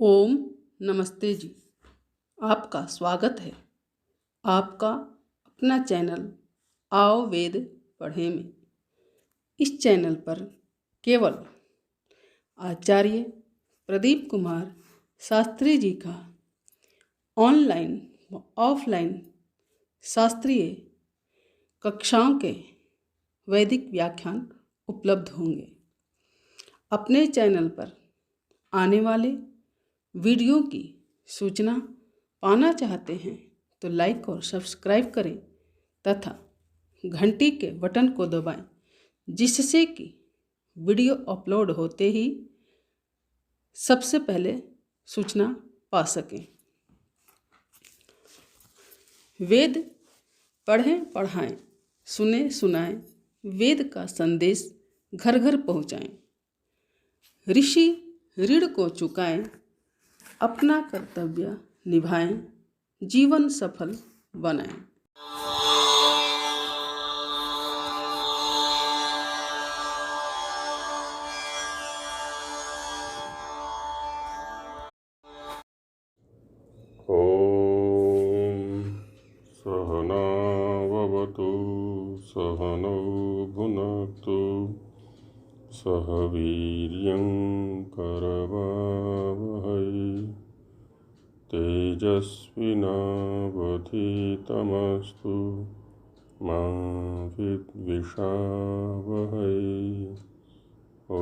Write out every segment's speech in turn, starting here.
ओम नमस्ते जी। आपका स्वागत है आपका अपना चैनल आओ वेद पढ़े में। इस चैनल पर केवल आचार्य प्रदीप कुमार शास्त्री जी का ऑनलाइन व ऑफलाइन शास्त्रीय कक्षाओं के वैदिक व्याख्यान उपलब्ध होंगे। अपने चैनल पर आने वाले वीडियो की सूचना पाना चाहते हैं तो लाइक और सब्सक्राइब करें तथा घंटी के बटन को दबाएं, जिससे कि वीडियो अपलोड होते ही सबसे पहले सूचना पा सकें। वेद पढ़ें पढ़ाएं, सुने सुनाएं, वेद का संदेश घर घर पहुंचाएं। ऋषि ऋण को चुकाएं, अपना कर्तव्य निभाएं, जीवन सफल बनाएं। ॐ सहना भवतु सहनौ भुनक्तु सह वीर्यं करवावहै तेजस्विनावधीतमस्तु मा विद्विषावहै। ॐ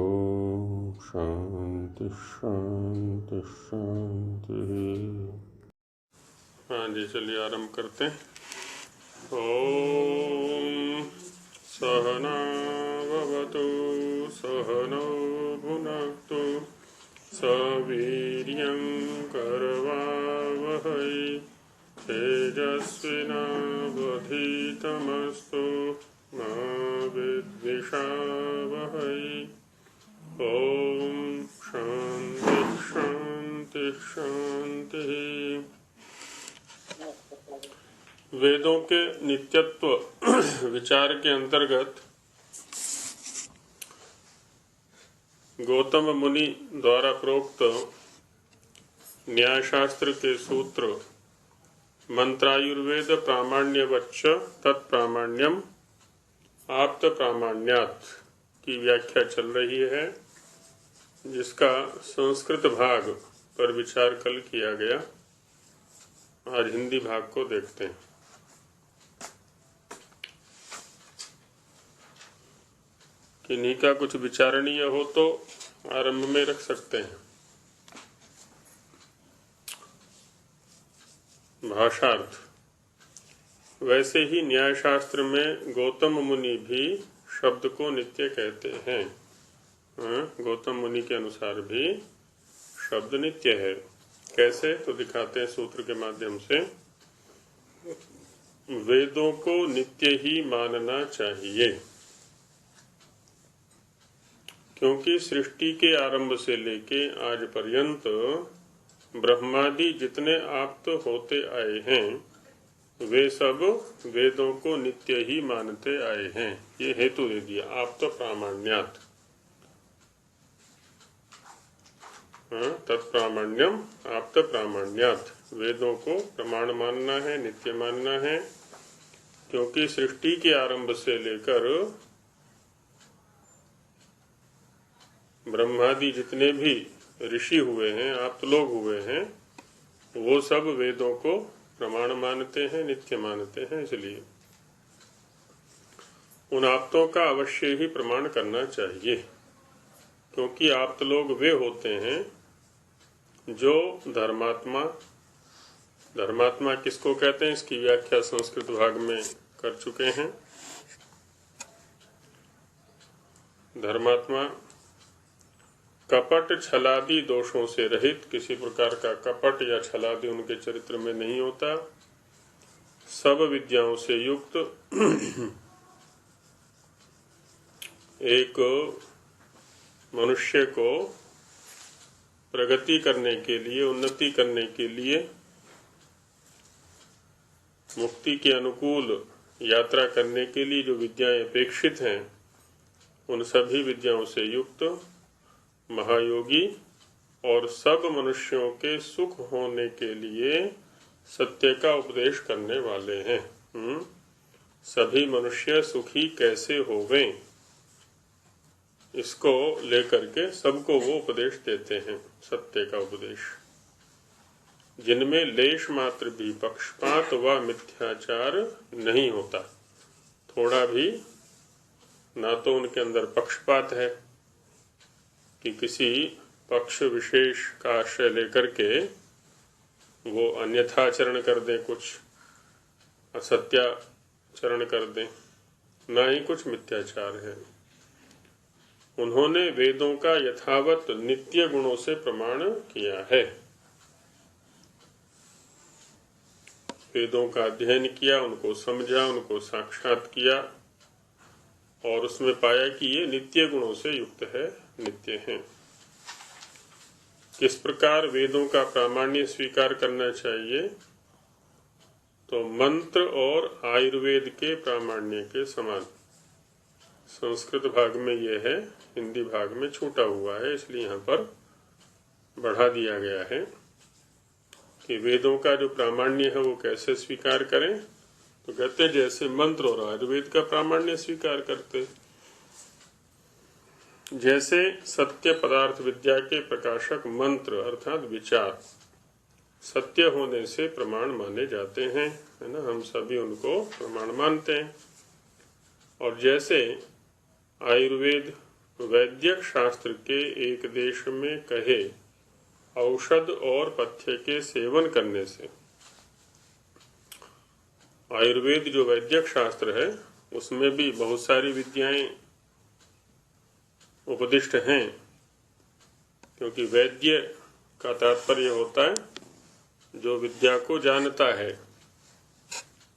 शांति शांति शांति। हाँ जी, चलिए आरंभ करते हैं। ओम सहना भवतु सहनौ भुनक्तु सवीर्यं करवावहै तेजस्विनावधीतमस्तु मा विद्विषावहै। ओम शांति शांति शांति। वेदों के नित्यत्व विचार के अंतर्गत गौतम मुनि द्वारा प्रोक्त न्यायशास्त्र के सूत्र मंत्रायुर्वेद प्रामाण्यवच्च तत्प्रामाण्यम आप्त प्रामाण्यात् की व्याख्या चल रही है, जिसका संस्कृत भाग पर विचार कल किया गया। आज हिंदी भाग को देखते हैं। किन्हीं का कुछ विचारणीय हो तो आरंभ में रख सकते हैं। भाषार्थ। वैसे ही न्यायशास्त्र में गौतम मुनि भी शब्द को नित्य कहते हैं। गौतम मुनि के अनुसार भी शब्द नित्य है। कैसे तो दिखाते हैं सूत्र के माध्यम से। वेदों को नित्य ही मानना चाहिए, क्योंकि सृष्टि के आरंभ से लेके आज पर्यंत ब्रह्मादि जितने आप्त होते आए हैं वे सब वेदों को नित्य ही मानते आए हैं। ये हेतु दे दिया आप्त प्रामाण्यात्। तत्प्रामाण्यम आप्त प्रामाण्यात्। वेदों को प्रमाण मानना है, नित्य मानना है, क्योंकि सृष्टि के आरंभ से लेकर ब्रह्मादि जितने भी ऋषि हुए हैं, आप्त लोग हुए हैं, वो सब वेदों को प्रमाण मानते हैं, नित्य मानते हैं। इसलिए उन आप्तों का अवश्य ही प्रमाण करना चाहिए, क्योंकि आप्त लोग वे होते हैं जो धर्मात्मा। धर्मात्मा किसको कहते हैं, इसकी व्याख्या संस्कृत भाग में कर चुके हैं। धर्मात्मा कपट छलादि दोषों से रहित, किसी प्रकार का कपट या छलादि उनके चरित्र में नहीं होता, सब विद्याओं से युक्त एक मनुष्य को प्रगति करने के लिए, उन्नति करने के लिए, मुक्ति के अनुकूल यात्रा करने के लिए जो विद्याएं अपेक्षित हैं, उन सभी विद्याओं से युक्त महायोगी और सब मनुष्यों के सुख होने के लिए सत्य का उपदेश करने वाले हैं। सभी मनुष्य सुखी कैसे होवें, इसको लेकर के सबको वो उपदेश देते हैं, सत्य का उपदेश, जिनमें लेश मात्र भी पक्षपात व मिथ्याचार नहीं होता। थोड़ा भी ना तो उनके अंदर पक्षपात है कि किसी पक्ष विशेष का आश्रय लेकर के वो अन्यथाचरण कर दे, कुछ असत्याचरण कर दे, ना ही कुछ मिथ्याचार है। उन्होंने वेदों का यथावत नित्य गुणों से प्रमाण किया है। वेदों का अध्ययन किया, उनको समझा, उनको साक्षात किया और उसमें पाया कि ये नित्य गुणों से युक्त है, नित्य हैं। किस प्रकार वेदों का प्रामाण्य स्वीकार करना चाहिए? तो मंत्र और आयुर्वेद के प्रामाण्य के समान। संस्कृत भाग में ये है, हिंदी भाग में छूटा हुआ है, इसलिए यहाँ पर बढ़ा दिया गया है कि वेदों का जो प्रामाण्य है वो कैसे स्वीकार करें। तो कहते हैं जैसे मंत्र और आयुर्वेद का प्रामाण्य स्वीकार करते, जैसे सत्य पदार्थ विद्या के प्रकाशक मंत्र अर्थात विचार सत्य होने से प्रमाण माने जाते हैं, है ना, हम सभी उनको प्रमाण मानते हैं। और जैसे आयुर्वेद वैद्यक शास्त्र के एक देश में कहे औषध और पथ्य के सेवन करने से, आयुर्वेद जो वैद्यक शास्त्र है उसमें भी बहुत सारी विद्याएं उपदिष्ट हैं, क्योंकि वैद्य का तात्पर्य होता है जो विद्या को जानता है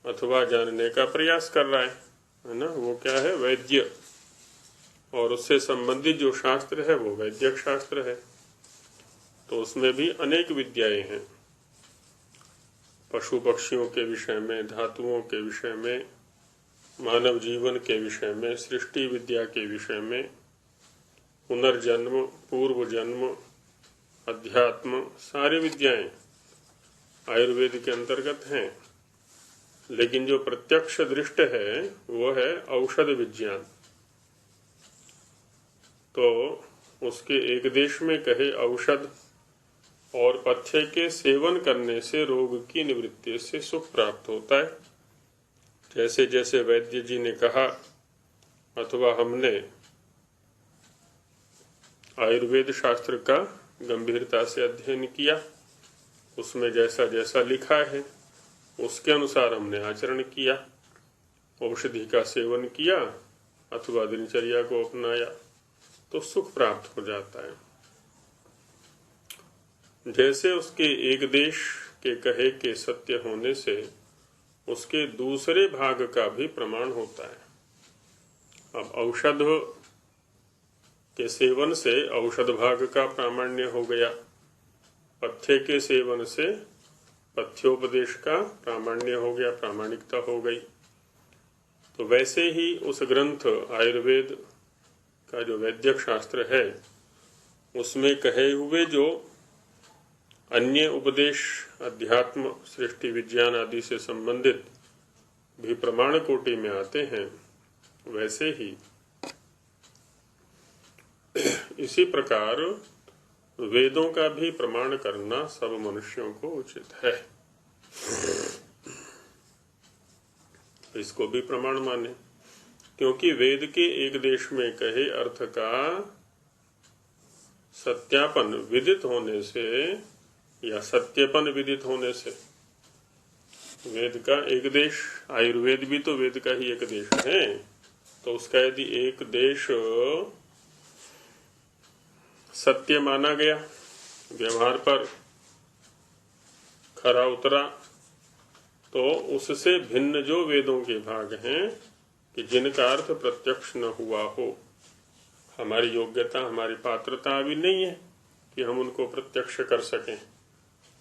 अथवा जानने का प्रयास कर रहा है ना, वो क्या है, वैद्य। और उससे संबंधित जो शास्त्र है वो वैद्यक शास्त्र है। तो उसमें भी अनेक विद्याएं हैं, पशु पक्षियों के विषय में, धातुओं के विषय में, मानव जीवन के विषय में, सृष्टि विद्या के विषय में, पुनर्जन्म, पूर्व जन्म, अध्यात्म, सारी विद्याएं आयुर्वेद के अंतर्गत हैं। लेकिन जो प्रत्यक्ष दृष्ट है वो है औषध विज्ञान। तो उसके एक देश में कहे औषध और पथ्य के सेवन करने से रोग की निवृत्ति से सुख प्राप्त होता है। जैसे जैसे वैद्य जी ने कहा अथवा हमने आयुर्वेद शास्त्र का गंभीरता से अध्ययन किया, उसमें जैसा जैसा लिखा है उसके अनुसार हमने आचरण किया, औषधि का सेवन किया अथवा दिनचर्या को अपनाया, तो सुख प्राप्त हो जाता है। जैसे उसके एक देश के कहे के सत्य होने से उसके दूसरे भाग का भी प्रमाण होता है। अब औषध के सेवन से औषध भाग का प्रामाण्य हो गया, पथ्य के सेवन से पथ्योपदेश का प्रामाण्य हो गया, प्रामाणिकता हो गई। तो वैसे ही उस ग्रंथ आयुर्वेद का जो वैद्यक शास्त्र है उसमें कहे हुए जो अन्य उपदेश अध्यात्म, सृष्टि विज्ञान आदि से संबंधित भी प्रमाण कोटि में आते हैं, वैसे ही इसी प्रकार वेदों का भी प्रमाण करना सब मनुष्यों को उचित है। इसको भी प्रमाण माने, क्योंकि वेद के एक देश में कहे अर्थ का सत्यापन विदित होने से या सत्यपन विदित होने से, वेद का एक देश, आयुर्वेद भी तो वेद का ही एक देश है, तो उसका यदि एक देश सत्य माना गया, व्यवहार पर खरा उतरा, तो उससे भिन्न जो वेदों के भाग हैं कि जिनका अर्थ प्रत्यक्ष न हुआ हो, हमारी योग्यता, हमारी पात्रता अभी नहीं है कि हम उनको प्रत्यक्ष कर सकें,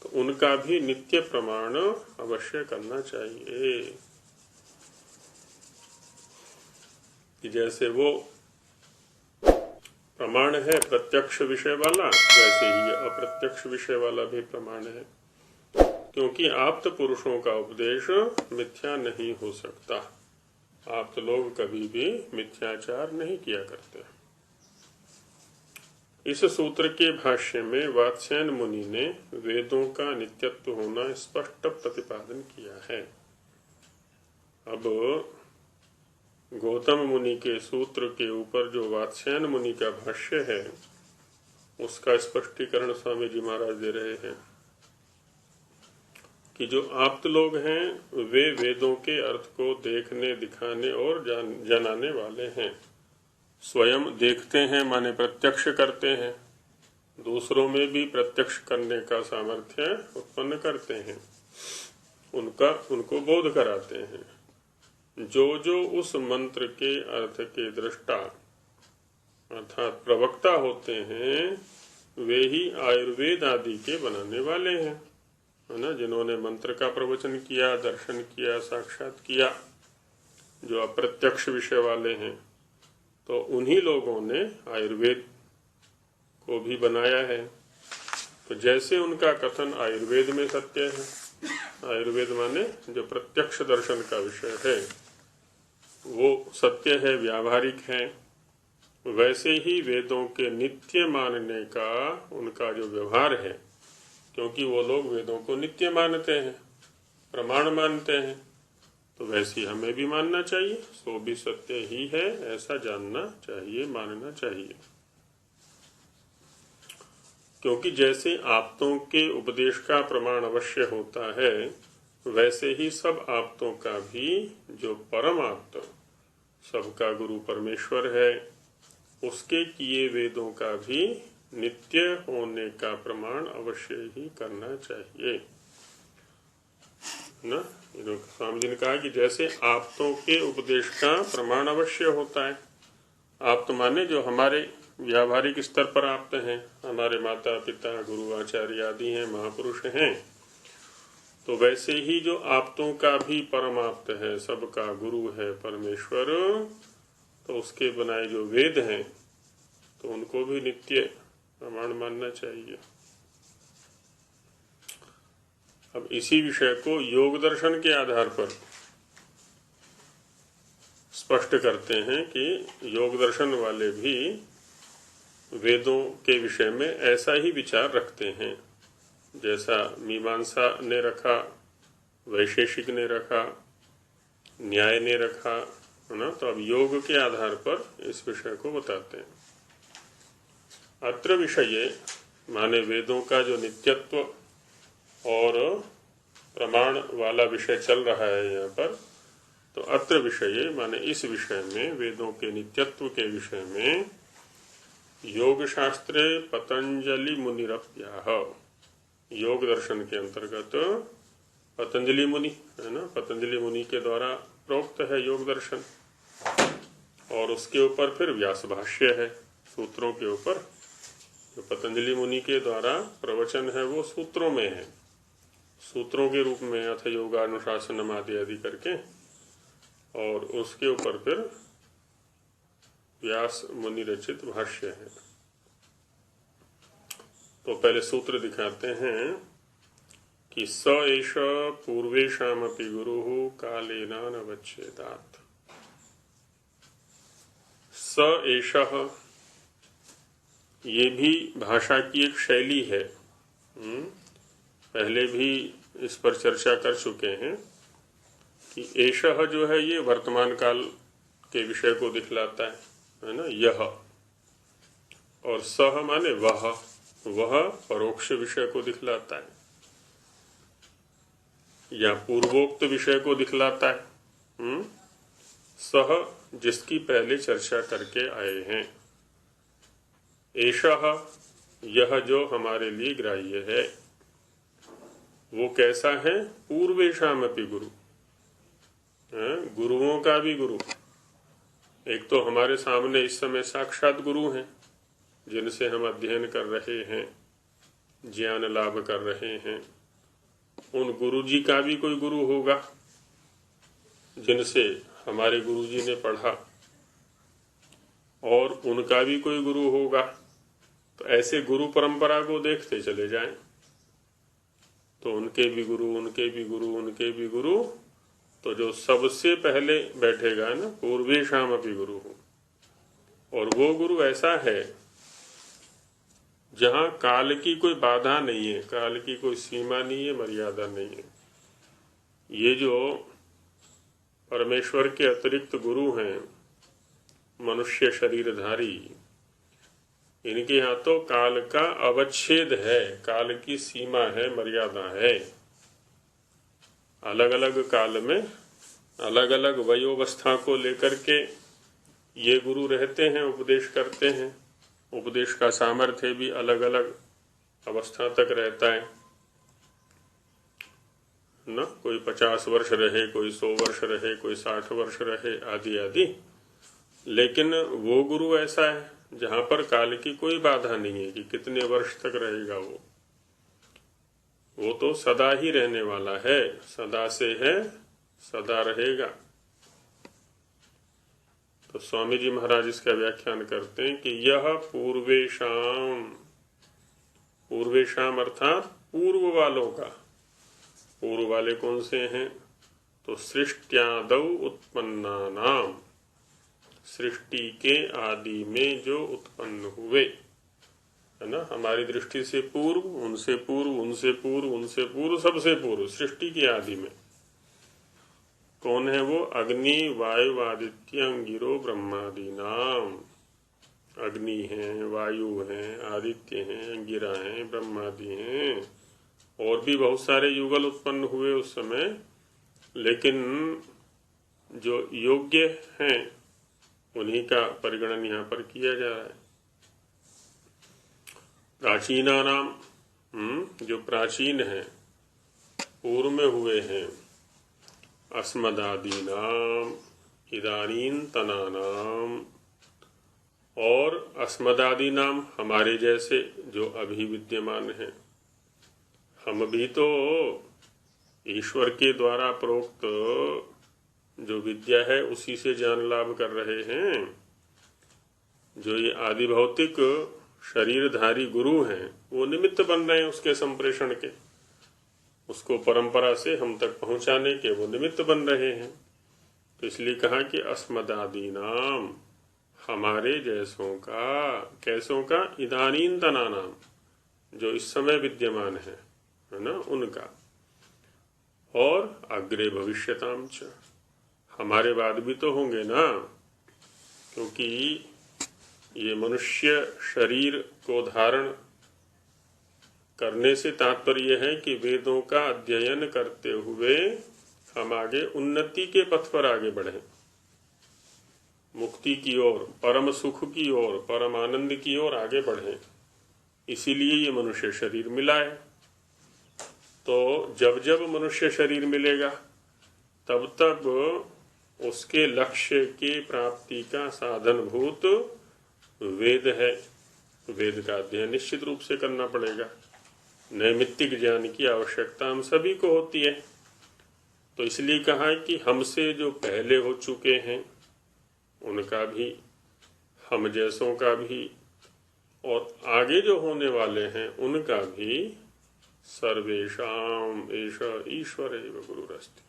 तो उनका भी नित्य प्रमाण अवश्य करना चाहिए। कि जैसे वो प्रमाण है प्रत्यक्ष विषय वाला, वैसे ही अप्रत्यक्ष विषय वाला भी प्रमाण है, क्योंकि आप्त पुरुषों का उपदेश मिथ्या नहीं हो सकता। आप्त लोग कभी भी मिथ्याचार नहीं किया करते। इस सूत्र के भाष्य में वात्स्यायन मुनि ने वेदों का नित्यत्व होना स्पष्ट प्रतिपादन किया है। अब गौतम मुनि के सूत्र के ऊपर जो वात्स्यायन मुनि का भाष्य है, उसका स्पष्टीकरण स्वामी जी महाराज दे रहे हैं कि जो आप्त लोग हैं वे वेदों के अर्थ को देखने, दिखाने और जनाने वाले हैं। स्वयं देखते हैं माने प्रत्यक्ष करते हैं, दूसरों में भी प्रत्यक्ष करने का सामर्थ्य उत्पन्न करते हैं, उनको बोध कराते हैं। जो उस मंत्र के अर्थ के दृष्टा अर्थात प्रवक्ता होते हैं, वे ही आयुर्वेद आदि के बनाने वाले हैं, है ना। जिन्होंने मंत्र का प्रवचन किया, दर्शन किया, साक्षात किया, जो अप्रत्यक्ष विषय वाले हैं, तो उन्हीं लोगों ने आयुर्वेद को भी बनाया है। तो जैसे उनका कथन आयुर्वेद में सत्य है, आयुर्वेद माने जो प्रत्यक्ष दर्शन का विषय है वो सत्य है, व्यावहारिक है, वैसे ही वेदों के नित्य मानने का उनका जो व्यवहार है, क्योंकि वो लोग वेदों को नित्य मानते हैं, प्रमाण मानते हैं, तो वैसे हमें भी मानना चाहिए। सो भी सत्य ही है, ऐसा जानना चाहिए, मानना चाहिए। क्योंकि जैसे आप्तों के उपदेश का प्रमाण अवश्य होता है, वैसे ही सब आप्तों का भी जो परम आप्त, सबका गुरु परमेश्वर है, उसके किए वेदों का भी नित्य होने का प्रमाण अवश्य ही करना चाहिए ना। स्वामी जी ने कहा कि जैसे आप्तों के उपदेश का प्रमाण अवश्य होता है, आप्त माने जो हमारे व्यावहारिक स्तर पर आप्त हैं, हमारे माता पिता, गुरु, आचार्य आदि हैं, महापुरुष हैं, तो वैसे ही जो आप्तों का भी परम आप्त है, सबका गुरु है परमेश्वर, तो उसके बनाए जो वेद हैं, तो उनको भी नित्य प्रमाण मानना चाहिए। अब इसी विषय को योग दर्शन के आधार पर स्पष्ट करते हैं कि योग दर्शन वाले भी वेदों के विषय में ऐसा ही विचार रखते हैं, जैसा मीमांसा ने रखा, वैशेषिक ने रखा, न्याय ने रखा, है ना। तो अब योग के आधार पर इस विषय को बताते हैं। अत्र विषये माने वेदों का जो नित्यत्व और प्रमाण वाला विषय चल रहा है यहाँ पर, तो अत्र विषये माने इस विषय में, वेदों के नित्यत्व के विषय में, योग शास्त्रे पतंजलि मुनिरप्याह, योग दर्शन के अंतर्गत पतंजलि मुनि, है ना, पतंजलि मुनि के द्वारा प्रोक्त है योग दर्शन, और उसके ऊपर फिर व्यास भाष्य है सूत्रों के ऊपर। जो पतंजलि मुनि के द्वारा प्रवचन है वो सूत्रों में है, सूत्रों के रूप में, अथ योगानुशासनम आदि करके, और उसके ऊपर फिर व्यास मुनि रचित भाष्य है। तो पहले सूत्र दिखाते हैं कि स एष पूर्वेषामपि गुरुः कालेन नवच्छेदात्। स एषः, ये भी भाषा की एक शैली है। पहले भी इस पर चर्चा कर चुके हैं कि एषः जो है ये वर्तमान काल के विषय को दिखलाता है ना, यह, और सह माने वह परोक्ष विषय को दिखलाता है या पूर्वोक्त विषय को दिखलाता है। सह जिसकी पहले चर्चा करके आए हैं, एषः यह जो हमारे लिए ग्राह्य है, वो कैसा है, पूर्वेषामपि गुरु, गुरुओं का भी गुरु। एक तो हमारे सामने इस समय साक्षात गुरु हैं, जिनसे हम अध्ययन कर रहे हैं, ज्ञान लाभ कर रहे हैं। उन गुरु जी का भी कोई गुरु होगा, जिनसे हमारे गुरु जी ने पढ़ा, और उनका भी कोई गुरु होगा, तो ऐसे गुरु परंपरा को देखते चले जाएं। तो उनके भी गुरु, उनके भी गुरु, उनके भी गुरु, तो जो सबसे पहले बैठेगा ना, पूर्वेशाम अपि गुरु, और वो गुरु ऐसा है जहां काल की कोई बाधा नहीं है, काल की कोई सीमा नहीं है, मर्यादा नहीं है। ये जो परमेश्वर के अतिरिक्त गुरु हैं, मनुष्य शरीरधारी, इनके यहाँ तो काल का अवच्छेद है, काल की सीमा है, मर्यादा है। अलग अलग काल में अलग अलग वयोवस्था को लेकर के ये गुरु रहते हैं, उपदेश करते हैं। उपदेश का सामर्थ्य भी अलग अलग अवस्था तक रहता है ना। कोई 50 वर्ष रहे, कोई 100 वर्ष रहे, कोई 60 वर्ष रहे, आदि आदि। लेकिन वो गुरु ऐसा है जहां पर काल की कोई बाधा नहीं है कि कितने वर्ष तक रहेगा। वो तो सदा ही रहने वाला है, सदा से है, सदा रहेगा। तो स्वामी जी महाराज इसका व्याख्यान करते हैं कि यह पूर्वेशाम, पूर्वेशाम अर्थात पूर्व वालों का। पूर्व वाले कौन से हैं? तो सृष्ट्यादौ उत्पन्ना नाम, सृष्टि के आदि में जो उत्पन्न हुए, है ना। हमारी दृष्टि से पूर्व, उनसे पूर्व, उनसे पूर्व, उनसे पूर्व, सबसे पूर्व, सृष्टि के आदि में कौन है वो? अग्नि, वायु, आदित्य, अंगिरो, ब्रह्मादि नाम। अग्नि हैं, वायु हैं, आदित्य हैं, अंगिरा हैं, ब्रह्मादि हैं, और भी बहुत सारे युगल उत्पन्न हुए उस समय। लेकिन जो योग्य हैं उन्हीं का परिगणन यहाँ पर किया जा रहा है। प्राचीना नाम, जो प्राचीन है, पूर्व में हुए हैं। अस्मदादि नाम, इदानींतना नाम, और अस्मदादि नाम हमारे जैसे जो अभी विद्यमान हैं। हम भी तो ईश्वर के द्वारा प्रोक्त जो विद्या है उसी से ज्ञान लाभ कर रहे हैं। जो ये आदि भौतिक शरीरधारी गुरु हैं वो निमित्त बन रहे हैं उसके संप्रेषण के, उसको परंपरा से हम तक पहुंचाने के वो निमित्त बन रहे हैं। तो इसलिए कहा कि अस्मदादि नाम, हमारे जैसों का, कैसों का? इदानींतना नाम, जो इस समय विद्यमान है ना, उनका। और अग्रे भविष्यताम च, हमारे बाद भी तो होंगे ना, क्योंकि ये मनुष्य शरीर को धारण करने से तात्पर्य है कि वेदों का अध्ययन करते हुए हम आगे उन्नति के पथ पर आगे बढ़े, मुक्ति की ओर, परम सुख की ओर, परम आनंद की ओर आगे बढ़े। इसीलिए ये मनुष्य शरीर मिला है। तो जब जब मनुष्य शरीर मिलेगा तब तब उसके लक्ष्य के प्राप्ति का साधनभूत वेद है। वेद का अध्ययन निश्चित रूप से करना पड़ेगा। नैमित्तिक ज्ञान की आवश्यकता हम सभी को होती है। तो इसलिए कहा है कि हमसे जो पहले हो चुके हैं उनका भी, हम जैसों का भी, और आगे जो होने वाले हैं उनका भी, सर्वेशाम एष ईश्वर एव गुरुरस्ति,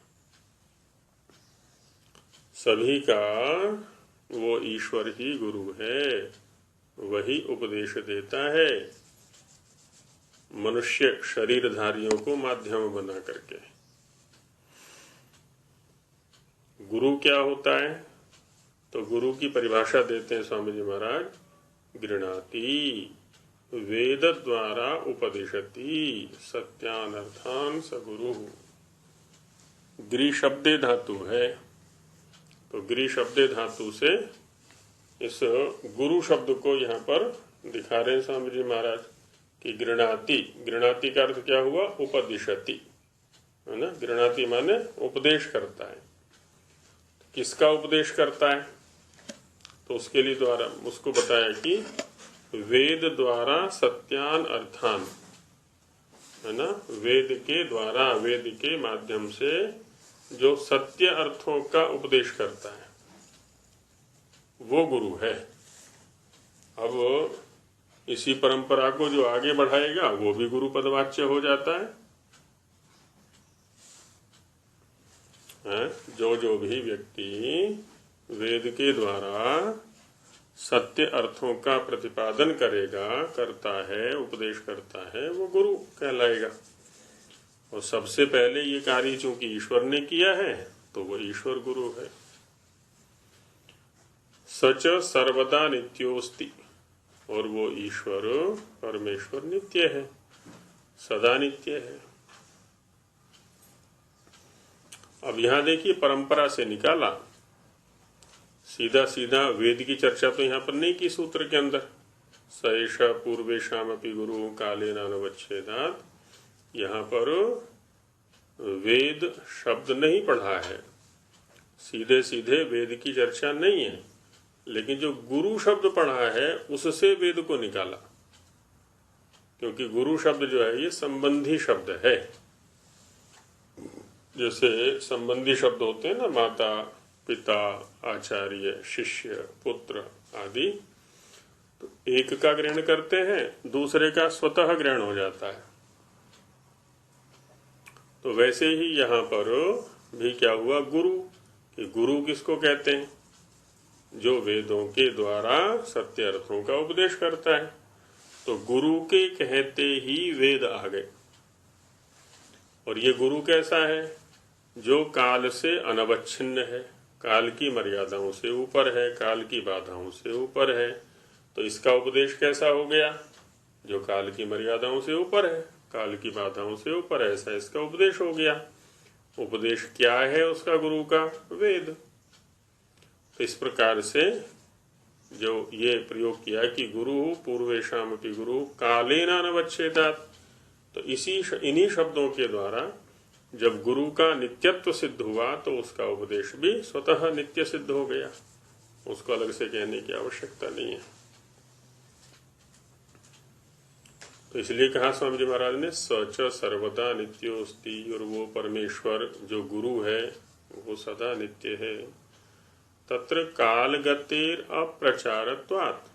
सभी का वो ईश्वर ही गुरु है, वही उपदेश देता है मनुष्य शरीरधारियों को माध्यम बना करके। गुरु क्या होता है? तो गुरु की परिभाषा देते हैं स्वामी जी महाराज, गृणाति वेद द्वारा उपदिशति सत्यान अर्थान स गुरु। गृह शब्दे धातु है, तो गृह शब्दे धातु से इस गुरु शब्द को यहाँ पर दिखा रहे हैं स्वामी जी महाराज कि गृणाति। गृणाति का अर्थ क्या हुआ? उपदिशति, है ना। गृणाति माने उपदेश करता है। किसका उपदेश करता है? तो उसके लिए द्वारा उसको बताया कि वेद द्वारा सत्यान अर्थान, है ना। वेद के द्वारा, वेद के माध्यम से जो सत्य अर्थों का उपदेश करता है वो गुरु है। अब इसी परंपरा को जो आगे बढ़ाएगा वो भी गुरु पदवाच्य हो जाता है। जो भी व्यक्ति वेद के द्वारा सत्य अर्थों का प्रतिपादन करता है, उपदेश करता है, वो गुरु कहलाएगा। और सबसे पहले ये कार्य चूंकि ईश्वर ने किया है तो वो ईश्वर गुरु है। सच सर्वदा नित्योस्ति, और वो ईश्वर परमेश्वर नित्य है, सदा नित्य है। अब यहां देखिए परंपरा से निकाला, सीधा सीधा वेद की चर्चा तो यहां पर नहीं की सूत्र के अंदर। सएष पूर्वेशामपि गुरु काले नानवच्छेदात, यहां पर वेद शब्द नहीं पढ़ा है, सीधे सीधे वेद की चर्चा नहीं है, लेकिन जो गुरु शब्द पढ़ा है उससे वेद को निकाला। क्योंकि गुरु शब्द जो है ये संबंधी शब्द है। जैसे संबंधी शब्द होते हैं ना, माता, पिता, आचार्य, शिष्य, पुत्र आदि, तो एक का ग्रहण करते हैं, दूसरे का स्वतः ग्रहण हो जाता है। तो वैसे ही यहाँ पर भी क्या हुआ, गुरु, कि गुरु किसको कहते हैं? जो वेदों के द्वारा सत्य अर्थों का उपदेश करता है। तो गुरु के कहते ही वेद आ गए। और ये गुरु कैसा है? जो काल से अनवच्छिन्न है, काल की मर्यादाओं से ऊपर है, काल की बाधाओं से ऊपर है। तो इसका उपदेश कैसा हो गया? जो काल की मर्यादाओं से ऊपर है, काल की बाधाओं से ऊपर है, ऐसा इसका उपदेश हो गया। उपदेश क्या है उसका गुरु का? वेद। तो इस प्रकार से जो ये प्रयोग किया कि गुरु पूर्वेशामपि गुरु कालेन अनवच्छेदात्, तो इन्हीं शब्दों के द्वारा जब गुरु का नित्यत्व सिद्ध हुआ तो उसका उपदेश भी स्वतः नित्य सिद्ध हो गया, उसको अलग से कहने की आवश्यकता नहीं है। तो इसलिए कहा स्वामी जी महाराज ने सच सर्वदा नित्योस्ति, और वो परमेश्वर जो गुरु है वो सदा नित्य है। तत्र काल गतिर अप्रचारत्वात्,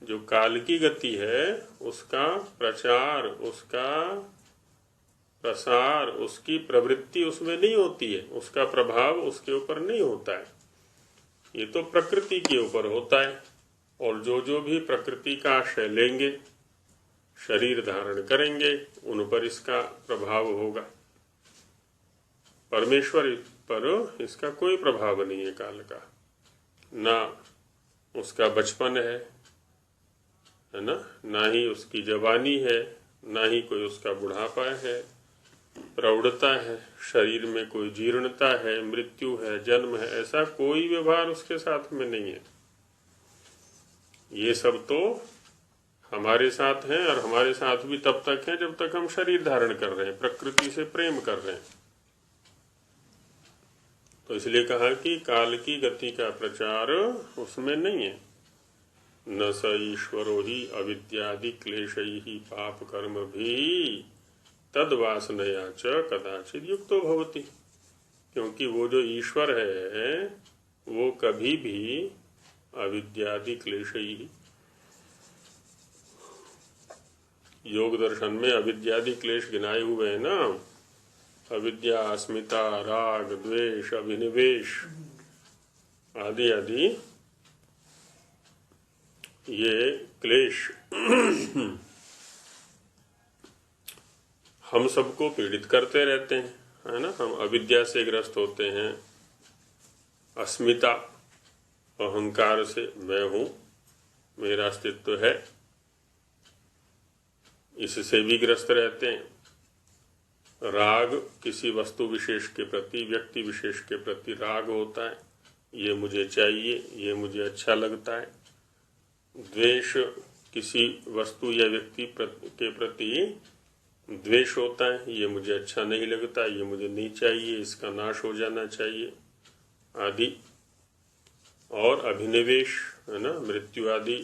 जो काल की गति है उसका प्रचार, उसका प्रसार, उसकी प्रवृत्ति उसमें नहीं होती है, उसका प्रभाव उसके ऊपर नहीं होता है। ये तो प्रकृति के ऊपर होता है। और जो भी प्रकृति का आश्रय लेंगे, शरीर धारण करेंगे, उन पर इसका प्रभाव होगा। परमेश्वर पर इसका कोई प्रभाव नहीं है काल का। ना उसका बचपन है ना, ना ही उसकी जवानी है, ना ही कोई उसका बुढ़ापा है, प्रौढ़ता है, शरीर में कोई जीर्णता है, मृत्यु है, जन्म है, ऐसा कोई व्यवहार उसके साथ में नहीं है। ये सब तो हमारे साथ हैं, और हमारे साथ भी तब तक है जब तक हम शरीर धारण कर रहे हैं, प्रकृति से प्रेम कर रहे हैं। तो इसलिए कहा कि काल की गति का प्रचार उसमें नहीं है। न स ईश्वरो ही अविद्यादि क्लेशैहि पाप कर्म भी तद वासनया च कदाचित युक्तो भवति। क्योंकि वो जो ईश्वर है वो कभी भी अविद्यादि क्लेशैहि, योग दर्शन में अविद्यादि क्लेश गिनाए हुए हैं ना, अविद्या, अस्मिता, राग, द्वेष, अभिनिवेश आदि आदि ये क्लेश हम सबको पीड़ित करते रहते हैं, है ना। हम अविद्या से ग्रस्त होते हैं, अस्मिता अहंकार से, मैं हूं, मेरा अस्तित्व है, इससे भी ग्रस्त रहते हैं। राग किसी वस्तु विशेष के प्रति, व्यक्ति विशेष के प्रति राग होता है, ये मुझे चाहिए, ये मुझे अच्छा लगता है। द्वेष किसी वस्तु या व्यक्ति के प्रति द्वेष होता है, ये मुझे अच्छा नहीं लगता, ये मुझे नहीं चाहिए, इसका नाश हो जाना चाहिए आदि। और अभिनिवेश, है ना, मृत्यु आदि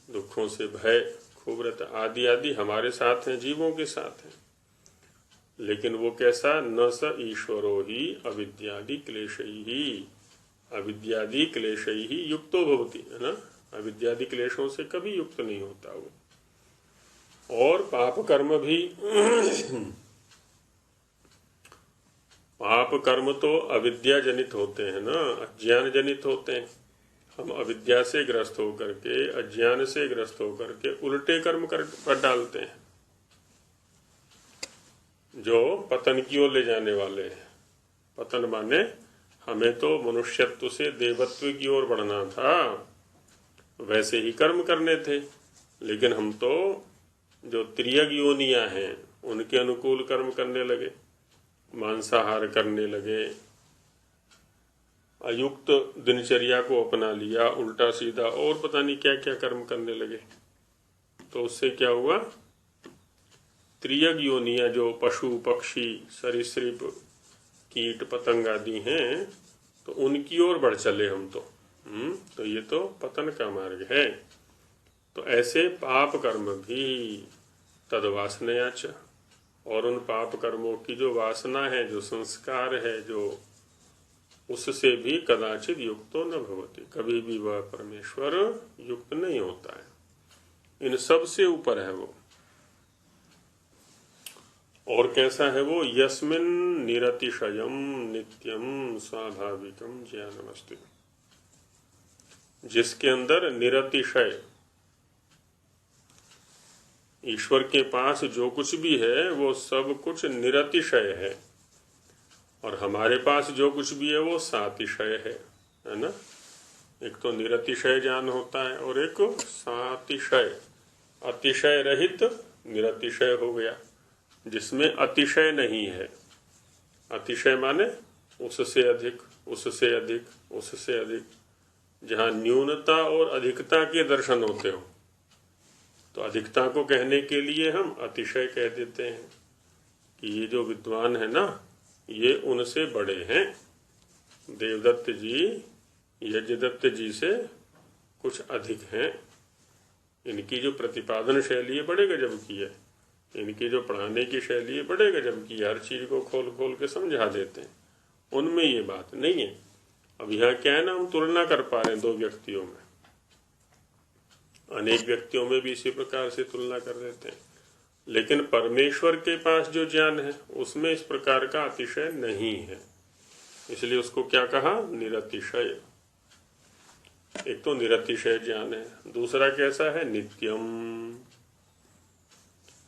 दुखों से भय खूब रहता आदि आदि हमारे साथ हैं, जीवों के साथ हैं। लेकिन वो कैसा? न स ईश्वरो ही अविद्यादि क्लेशैहि, अविद्यादि क्लेशैहि युक्तो भवति, है ना। अविद्यादि क्लेशों से कभी युक्त नहीं होता वो। और पाप कर्म भी पाप कर्म तो अविद्या जनित होते हैं ना, अज्ञान जनित होते हैं। हम अविद्या से ग्रस्त होकर के, अज्ञान से ग्रस्त होकर के उल्टे कर्म कर डालते हैं जो पतन की ओर ले जाने वाले हैं। पतन माने हमें तो मनुष्यत्व से देवत्व की ओर बढ़ना था, वैसे ही कर्म करने थे, लेकिन हम तो जो त्रियग योनियां हैं उनके अनुकूल कर्म करने लगे, मांसाहार करने लगे, अयुक्त दिनचर्या को अपना लिया, उल्टा सीधा और पता नहीं क्या क्या कर्म करने लगे। तो उससे क्या हुआ, त्रियग योनियां जो पशु पक्षी सरीसृप कीट पतंग आदि हैं, तो उनकी ओर बढ़ चले हम तो ये तो पतन का मार्ग है। तो ऐसे पाप कर्म भी तदवासनयाच, और उन पाप कर्मों की जो वासना है, जो संस्कार है, जो उससे भी कदाचित युक्तो न भवति, कभी भी वह परमेश्वर युक्त नहीं होता है। इन सब से ऊपर है वो। और कैसा है वो, यस्मिन निरतिशयम नित्यम स्वाभाविकम ज्ञानमस्ति, जिसके अंदर निरतिशय, ईश्वर के पास जो कुछ भी है वो सब कुछ निरतिशय है, और हमारे पास जो कुछ भी है वो सातिशय है ना। एक तो निरतिशय ज्ञान होता है और एक सातिशय, अतिशय रहित निरतिशय हो गया, जिसमें अतिशय नहीं है। अतिशय माने उससे अधिक, उससे अधिक, उससे अधिक, जहाँ न्यूनता और अधिकता के दर्शन होते हो, तो अधिकता को कहने के लिए हम अतिशय कह देते हैं कि ये जो विद्वान है ना, ये उनसे बड़े हैं। देवदत्त जी यज्ञदत्त जी से कुछ अधिक हैं। इनकी जो प्रतिपादन शैली है बड़े गजब की है, इनकी जो पढ़ाने की शैली है बड़े गजब की है, हर चीज को खोल खोल के समझा देते हैं। उनमें ये बात नहीं है। अब यहाँ क्या है ना, हम तुलना कर पा रहे हैं दो व्यक्तियों में, अनेक व्यक्तियों में भी इसी प्रकार से तुलना कर देते हैं, लेकिन परमेश्वर के पास जो ज्ञान है उसमें इस प्रकार का अतिशय नहीं है, इसलिए उसको क्या कहा, निरतिशय। एक तो निरतिशय ज्ञान है, दूसरा कैसा है, नित्यम।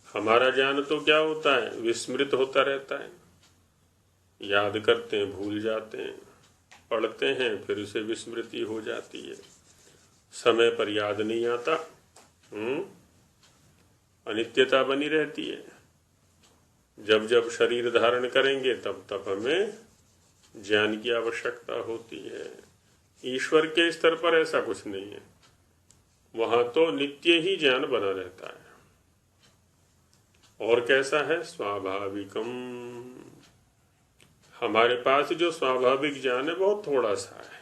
हमारा ज्ञान तो क्या होता है, विस्मृत होता रहता है, याद करते हैं भूल जाते हैं, पढ़ते हैं फिर उसे विस्मृति हो जाती है, समय पर याद नहीं आता, अनित्यता बनी रहती है। जब जब शरीर धारण करेंगे तब तब हमें ज्ञान की आवश्यकता होती है। ईश्वर के स्तर पर ऐसा कुछ नहीं है, वहां तो नित्य ही ज्ञान बना रहता है। और कैसा है, स्वाभाविकम। हमारे पास जो स्वाभाविक ज्ञान है बहुत थोड़ा सा है,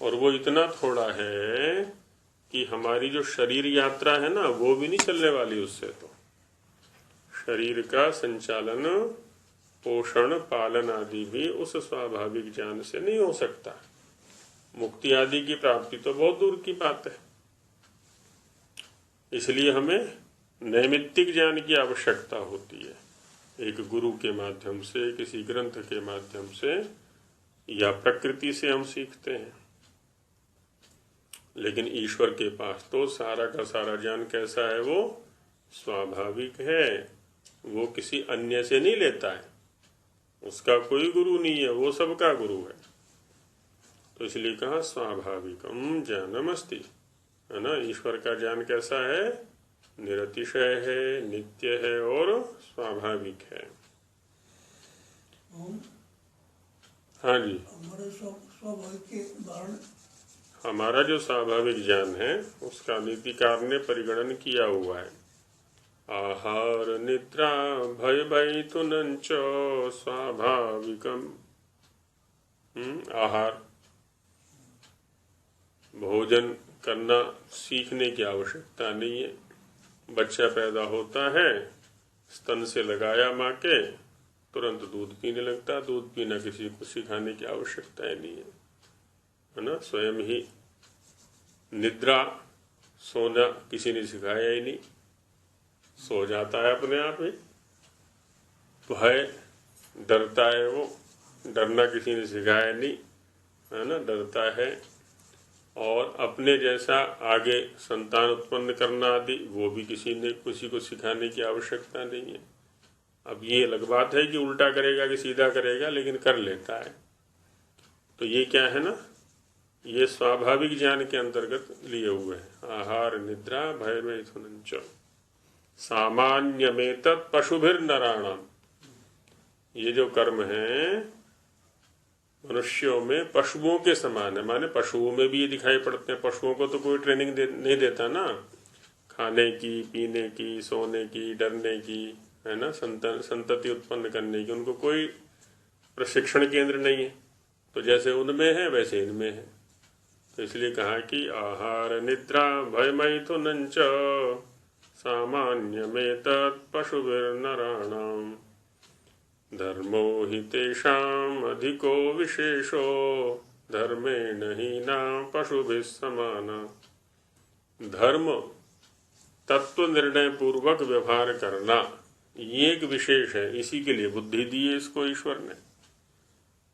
और वो इतना थोड़ा है कि हमारी जो शरीर यात्रा है ना वो भी नहीं चलने वाली उससे। तो शरीर का संचालन, पोषण, पालन आदि भी उस स्वाभाविक ज्ञान से नहीं हो सकता। मुक्ति आदि की प्राप्ति तो बहुत दूर की बात है। इसलिए हमें नैमित्तिक ज्ञान की आवश्यकता होती है, एक गुरु के माध्यम से, किसी ग्रंथ के माध्यम से, या प्रकृति से हम सीखते हैं। लेकिन ईश्वर के पास तो सारा का सारा ज्ञान कैसा है, वो स्वाभाविक है, वो किसी अन्य से नहीं लेता है, उसका कोई गुरु नहीं है, वो सबका गुरु है। तो इसलिए कहा स्वाभाविकम ज्ञानमस्ति, है ना। ईश्वर का ज्ञान कैसा है, निरतिशय है, नित्य है और स्वाभाविक है। हाँ जी, हमारा जो स्वाभाविक ज्ञान है उसका नीतिकार ने परिगणन किया हुआ है। आहार निद्रा भय भैतुनं च स्वाभाविकम। आहार, भोजन करना सीखने की आवश्यकता नहीं है। बच्चा पैदा होता है, स्तन से लगाया माँ के, तुरंत दूध पीने लगता। दूध पीना किसी को सिखाने की आवश्यकता ही नहीं है, है ना। स्वयं ही निद्रा सोना किसी ने सिखाया ही नहीं, सो जाता है अपने आप ही। भय डरता है, वो डरना किसी ने सिखाया नहीं, है ना, डरता है। और अपने जैसा आगे संतान उत्पन्न करना आदि वो भी किसी को सिखाने की आवश्यकता नहीं है। अब ये अलग बात है कि उल्टा करेगा कि सीधा करेगा, लेकिन कर लेता है। तो ये क्या है ना, ये स्वाभाविक ज्ञान के अंतर्गत लिए हुए हैं। आहार निद्रा भय मैथुनञ्च सामान्यमेतत् पशुभिर्नराणाम। ये जो कर्म है मनुष्यों में पशुओं के समान है, माने पशुओं में भी ये दिखाई पड़ते हैं। पशुओं को तो कोई ट्रेनिंग नहीं देता ना, खाने की, पीने की, सोने की, डरने की, है ना, संतति उत्पन्न करने की उनको कोई प्रशिक्षण केंद्र नहीं है। तो जैसे उनमें है वैसे इनमें है। तो इसलिए कहा कि आहार निद्रा भयमैथुनञ्च सामान्यमेतत् पशुभिर्नराणाम् धर्मो हि तेषाम् अधिको विशेषो धर्मेण हीना पशुभिः समाना। धर्म तत्व निर्णय पूर्वक व्यवहार करना ये एक विशेष है, इसी के लिए बुद्धि दी है इसको ईश्वर ने।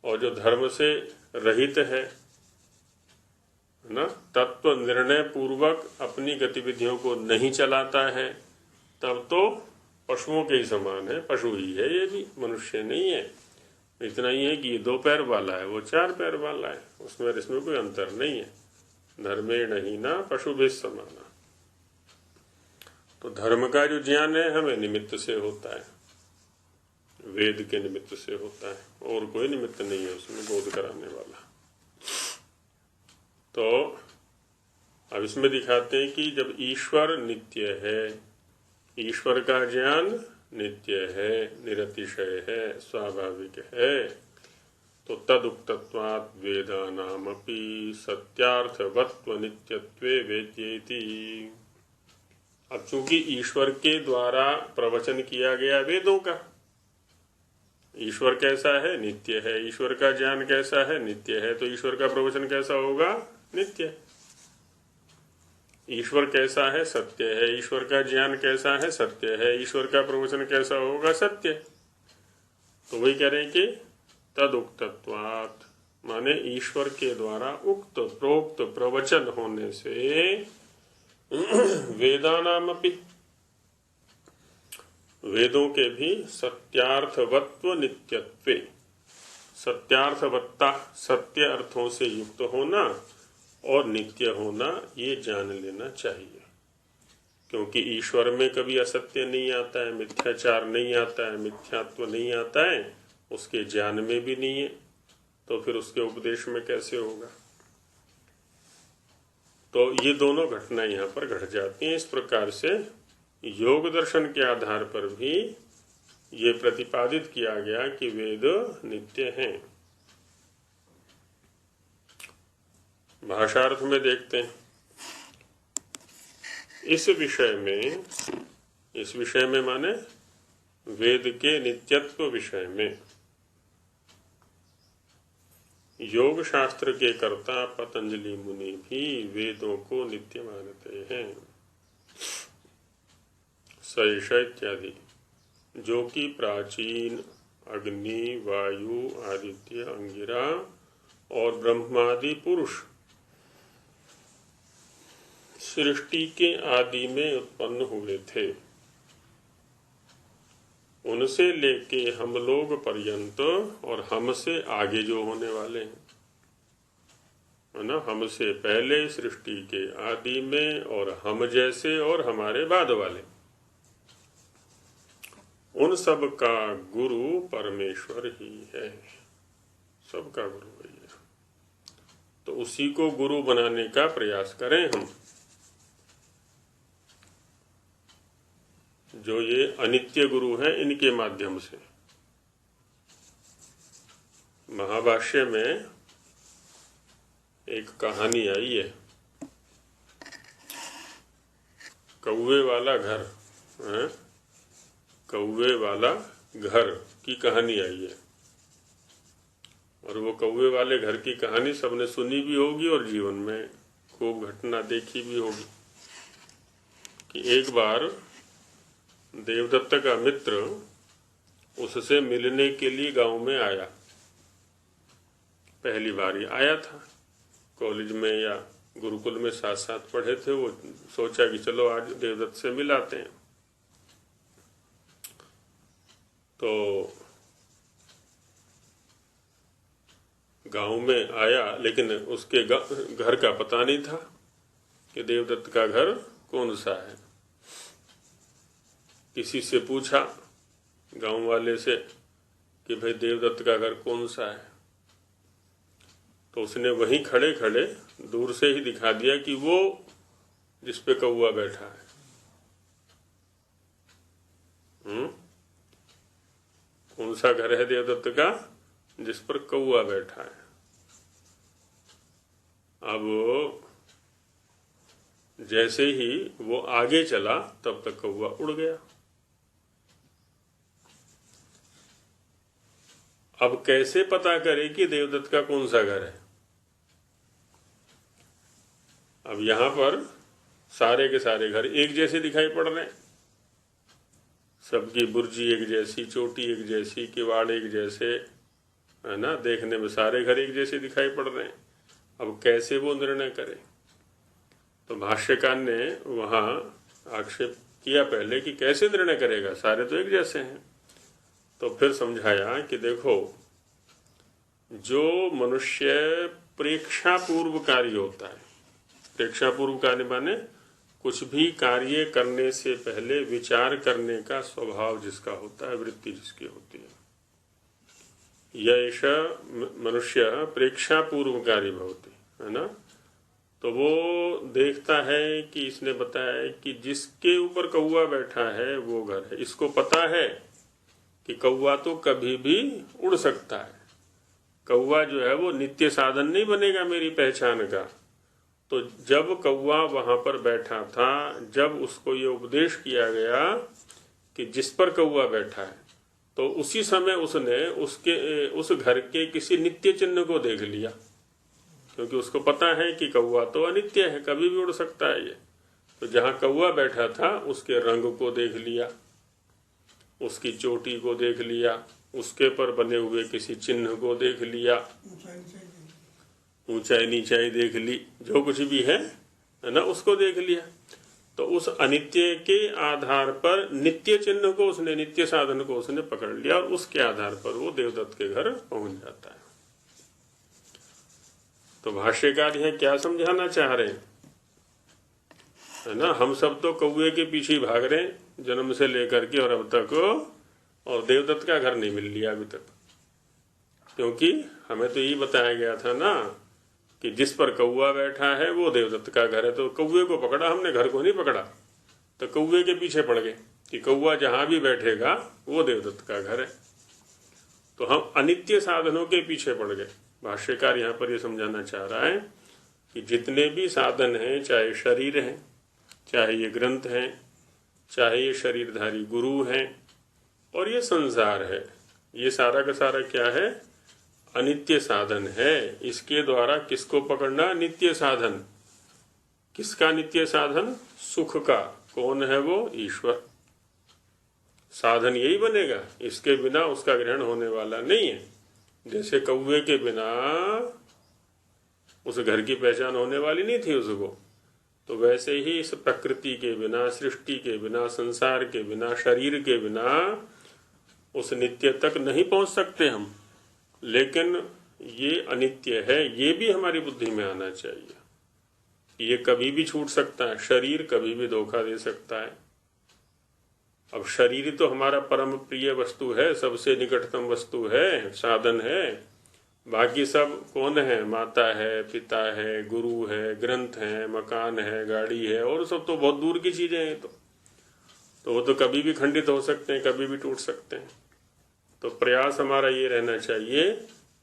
और जो धर्म से रहित है ना, तत्व निर्णय पूर्वक अपनी गतिविधियों को नहीं चलाता है, तब तो पशुओं के ही समान है। पशु ही है, ये भी मनुष्य नहीं है। इतना ही है कि ये 2 पैर वाला है, वो 4 पैर वाला है, उसमें इसमें कोई अंतर नहीं है। धर्मेण हीना पशुभिः समाना। तो धर्म का जो ज्ञान है हमें निमित्त से होता है, वेद के निमित्त से होता है, और कोई निमित्त नहीं है उसमें बोध कराने वाला। तो अब इसमें दिखाते हैं कि जब ईश्वर नित्य है, ईश्वर का ज्ञान नित्य है, निरतिशय है, स्वाभाविक है, तो तदुक्तत्वात् वेदानामपि सत्यार्थवत्व नित्यत्वे वेद्येति। अब चूंकि ईश्वर के द्वारा प्रवचन किया गया वेदों का, ईश्वर कैसा है, नित्य है, ईश्वर का ज्ञान कैसा है, नित्य है, तो ईश्वर का प्रवचन कैसा होगा, नित्य। ईश्वर कैसा है, सत्य है, ईश्वर का ज्ञान कैसा है, सत्य है, ईश्वर का प्रवचन कैसा होगा, सत्य। तो वही कह रहे हैं कि तदुक्तत्वात्, माने ईश्वर के द्वारा उक्त प्रोक्त प्रवचन होने से वेदानामपि, वेदों के भी सत्यार्थवत्व नित्यत्वे, सत्यार्थवत्ता सत्य अर्थों से युक्त होना और नित्य होना ये जान लेना चाहिए। क्योंकि ईश्वर में कभी असत्य नहीं आता है, मिथ्याचार नहीं आता है, मिथ्यात्व नहीं आता है, उसके ज्ञान में भी नहीं है, तो फिर उसके उपदेश में कैसे होगा। तो ये दोनों घटनाएं यहाँ पर घट जाती हैं। इस प्रकार से योग दर्शन के आधार पर भी ये प्रतिपादित किया गया कि वेद नित्य हैं। भाषार्थ में देखते हैं इस विषय में माने वेद के नित्यत्व विषय में योग शास्त्र के कर्ता पतंजलि मुनि भी वेदों को नित्य मानते हैं। सैष इत्यादि, जो कि प्राचीन अग्नि, वायु, आदित्य, अंगिरा और ब्रह्मादि पुरुष सृष्टि के आदि में उत्पन्न हुए थे, उनसे लेके हम लोग पर्यंत और हमसे आगे जो होने वाले हैं, है ना, हमसे पहले सृष्टि के आदि में और हम जैसे और हमारे बाद वाले, उन सब का गुरु परमेश्वर ही है। सबका गुरु वही है। तो उसी को गुरु बनाने का प्रयास करें हम। जो ये अनित्य गुरु हैं इनके माध्यम से। महाभाष्य में एक कहानी आई है, कौवे वाला घर, कौवे वाला घर की कहानी आई है। और वो कौवे वाले घर की कहानी सबने सुनी भी होगी और जीवन में खूब घटना देखी भी होगी कि एक बार देवदत्त का मित्र उससे मिलने के लिए गांव में आया। पहली बार ही आया था, कॉलेज में या गुरुकुल में साथ साथ पढ़े थे। वो सोचा कि चलो आज देवदत्त से मिलाते हैं। तो गांव में आया, लेकिन उसके घर का पता नहीं था कि देवदत्त का घर कौन सा है। किसी से पूछा गांव वाले से कि भाई देवदत्त का घर कौन सा है, तो उसने वहीं खड़े खड़े दूर से ही दिखा दिया कि वो जिस पे कौआ बैठा है। कौन सा घर है देवदत्त का? जिस पर कौआ बैठा है। अब जैसे ही वो आगे चला तब तक कौआ उड़ गया। अब कैसे पता करे कि देवदत्त का कौन सा घर है? अब यहां पर सारे के सारे घर एक जैसे दिखाई पड़ रहे हैं। सबकी बुर्जी एक जैसी, चोटी एक जैसी, किवाड़ एक जैसे, है ना। देखने में सारे घर एक जैसे दिखाई पड़ रहे हैं। अब कैसे वो निर्णय करे? तो भाष्यकार ने वहां आक्षेप किया पहले कि कैसे निर्णय करेगा, सारे तो एक जैसे हैं। तो फिर समझाया कि देखो, जो मनुष्य प्रेक्षा पूर्व कार्य होता है, प्रेक्षा पूर्व कार्य माने कुछ भी कार्य करने से पहले विचार करने का स्वभाव जिसका होता है, वृत्ति जिसकी होती है, यश मनुष्य प्रेक्षा पूर्व कार्य भवति, है ना। तो वो देखता है कि इसने बताया कि जिसके ऊपर कौआ बैठा है वो घर है। इसको पता है कि कौआ तो कभी भी उड़ सकता है। कौआ जो है वो नित्य साधन नहीं बनेगा मेरी पहचान का। तो जब कौआ वहां पर बैठा था, जब उसको ये उपदेश किया गया कि जिस पर कौआ बैठा है, तो उसी समय उसने उस घर के किसी नित्य चिन्ह को देख लिया, क्योंकि उसको पता है कि कौआ तो अनित्य है, कभी भी उड़ सकता है ये। तो जहां कौआ बैठा था उसके रंग को देख लिया, उसकी चोटी को देख लिया, उसके पर बने हुए किसी चिन्ह को देख लिया, ऊंचाई नीचाई देख ली, जो कुछ भी है ना, उसको देख लिया। तो उस अनित्य के आधार पर नित्य चिन्ह को उसने, नित्य साधन को उसने पकड़ लिया, और उसके आधार पर वो देवदत्त के घर पहुंच जाता है। तो भाष्यकार यह क्या समझाना चाह रहे हैं, है ना। हम सब तो कौए के पीछे ही भाग रहे हैं जन्म से लेकर के और अब तक, और देवदत्त का घर नहीं मिल लिया अभी तक। क्योंकि हमें तो यही बताया गया था ना कि जिस पर कौआ बैठा है वो देवदत्त का घर है। तो कौए को पकड़ा हमने, घर को नहीं पकड़ा। तो कौए के पीछे पड़ गए कि कौआ जहां भी बैठेगा वो देवदत्त का घर है। तो हम अनित्य साधनों के पीछे पड़ गए। भाष्यकार यहाँ पर ये समझाना चाह रहा है कि जितने भी साधन हैं, चाहे शरीर हैं, चाहे ये ग्रंथ हैं, चाहे ये शरीरधारी गुरु हैं, और ये संसार है, ये सारा का सारा क्या है? अनित्य साधन है। इसके द्वारा किसको पकड़ना? नित्य साधन। किसका नित्य साधन? सुख का। कौन है वो? ईश्वर। साधन यही बनेगा, इसके बिना उसका ग्रहण होने वाला नहीं है। जैसे कौवे के बिना उस घर की पहचान होने वाली नहीं थी उसको, तो वैसे ही इस प्रकृति के बिना, सृष्टि के बिना, संसार के बिना, शरीर के बिना उस नित्य तक नहीं पहुंच सकते हम। लेकिन ये अनित्य है, ये भी हमारी बुद्धि में आना चाहिए। ये कभी भी छूट सकता है, शरीर कभी भी धोखा दे सकता है। अब शरीर तो हमारा परम प्रिय वस्तु है, सबसे निकटतम वस्तु है, साधन है। बाकी सब कौन है? माता है, पिता है, गुरु है, ग्रंथ है, मकान है, गाड़ी है, और सब तो बहुत दूर की चीजें हैं। तो वो तो कभी भी खंडित हो सकते हैं, कभी भी टूट सकते हैं। तो प्रयास हमारा ये रहना चाहिए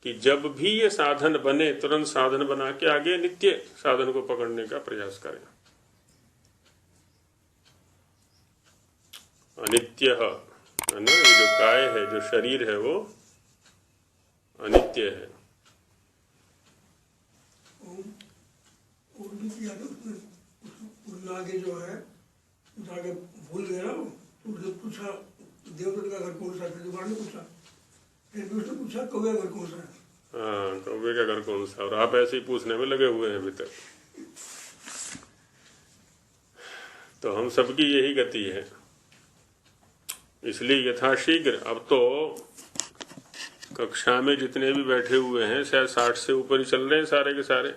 कि जब भी ये साधन बने, तुरंत साधन बना के आगे नित्य साधन को पकड़ने का प्रयास करें। अनित्य है ना, ये जो काय है, जो शरीर है, वो अनित्य है। भी किया था उसने, उसने आगे जो है जाके भूल गया ना वो, तो उसने पूछा देवदत्त का घर कौन सा है, फिर दोबारा ने पूछा, फिर भी उसने पूछा कौवे का घर कौन सा है। हाँ, कौवे का घर कौन सा, और आप ऐसे ही पूछने में लगे हुए हैं अभी तक। तो हम सबकी यही गति है, इसलिए यथाशीघ्र। अब तो कक्षा में जितने भी बैठे हुए हैं शायद 60 से ऊपर ही चल रहे हैं सारे के सारे।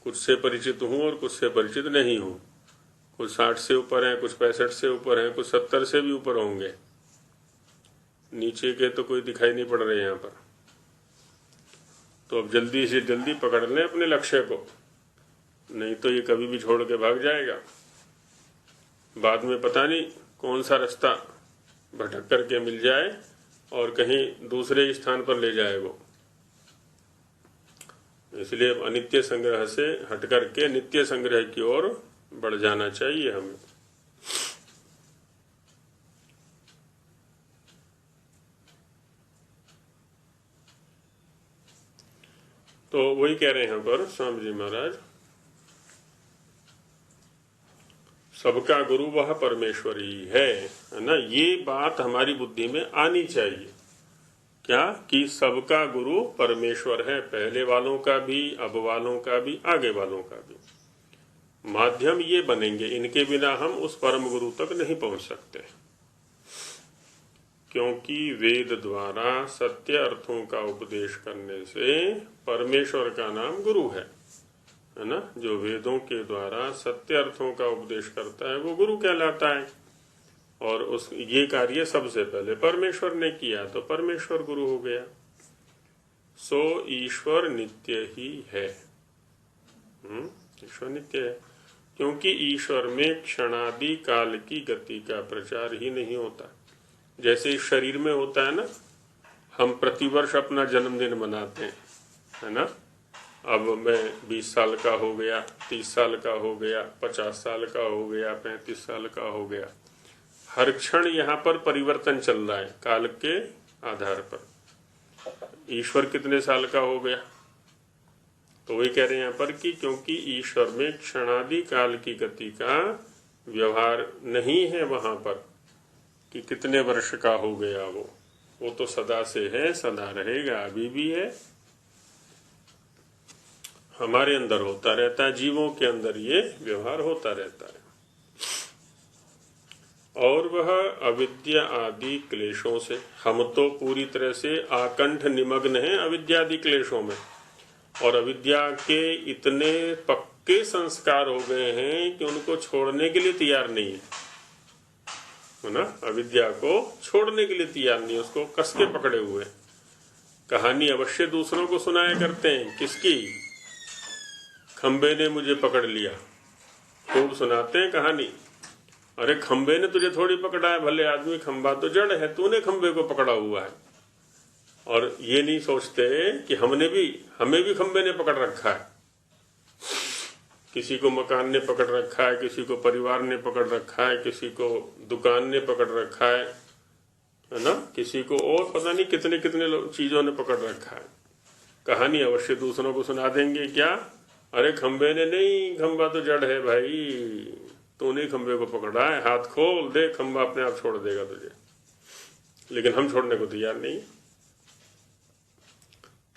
कुछ से परिचित हूँ और कुछ से परिचित नहीं हूँ। कुछ 60 से ऊपर हैं, कुछ 65 से ऊपर हैं, कुछ 70 से भी ऊपर होंगे। नीचे के तो कोई दिखाई नहीं पड़ रहे यहाँ पर। तो अब जल्दी से जल्दी पकड़ लें अपने लक्ष्य को, नहीं तो ये कभी भी छोड़ के भाग जाएगा। बाद में पता नहीं कौन सा रास्ता भटक करके मिल जाए और कहीं दूसरे स्थान पर ले जाए वो। इसलिए अनित्य संग्रह से हट करके नित्य संग्रह की ओर बढ़ जाना चाहिए हमें। तो वही कह रहे हैं यहाँ पर स्वामी जी महाराज, सबका गुरु वह परमेश्वर ही है ना। ये बात हमारी बुद्धि में आनी चाहिए, क्या कि सबका गुरु परमेश्वर है, पहले वालों का भी, अब वालों का भी, आगे वालों का भी। माध्यम ये बनेंगे, इनके बिना हम उस परम गुरु तक नहीं पहुंच सकते, क्योंकि वेद द्वारा सत्य अर्थों का उपदेश करने से परमेश्वर का नाम गुरु है ना। जो वेदों के द्वारा सत्य अर्थों का उपदेश करता है वो गुरु कहलाता है। और उस ये कार्य सबसे पहले परमेश्वर ने किया, तो परमेश्वर गुरु हो गया। सो ईश्वर नित्य ही है। ईश्वर नित्य है, क्योंकि ईश्वर में क्षणादि काल की गति का प्रचार ही नहीं होता। जैसे इस शरीर में होता है ना, हम प्रतिवर्ष अपना जन्मदिन मनाते हैं, है ना। अब मैं 20 साल का हो गया, 30 साल का हो गया, 50 साल का हो गया, 35 साल का हो गया। हर क्षण यहाँ पर परिवर्तन चल रहा है काल के आधार पर। ईश्वर कितने साल का हो गया, तो वही कह रहे हैं यहाँ पर कि क्योंकि ईश्वर में क्षणादि काल की गति का व्यवहार नहीं है वहां पर कि कितने वर्ष का हो गया। वो तो सदा से है, सदा रहेगा, अभी भी है, हमारे अंदर होता रहता है, जीवों के अंदर ये व्यवहार होता रहता है। और वह अविद्या आदि क्लेशों से, हम तो पूरी तरह से आकंठ निमग्न हैं अविद्या आदि क्लेशों में, और अविद्या के इतने पक्के संस्कार हो गए हैं कि उनको छोड़ने के लिए तैयार नहीं है ना। अविद्या को छोड़ने के लिए तैयार नहीं, उसको कस के पकड़े हुए। कहानी अवश्य दूसरों को सुनाया करते हैं, किसकी, खंबे ने मुझे पकड़ लिया, खूब सुनाते हैं कहानी। अरे खंबे ने तुझे थोड़ी पकड़ा है, भले आदमी, खंबा तो जड़ है, तूने खंबे को पकड़ा हुआ है। और ये नहीं सोचते कि हमें भी खंबे ने पकड़ रखा है। किसी को मकान ने पकड़ रखा है, किसी को परिवार ने पकड़ रखा है, किसी को दुकान ने पकड़ रखा है ना, किसी को और पता नहीं कितने कितने चीजों ने पकड़ रखा है। कहानी अवश्य दूसरों को सुना देंगे, क्या, अरे खंबे ने नहीं, खंबा तो जड़ है भाई, तूने खंबे को पकड़ा है, हाथ खोल दे, खंबा अपने आप छोड़ देगा तुझे। लेकिन हम छोड़ने को तैयार नहीं।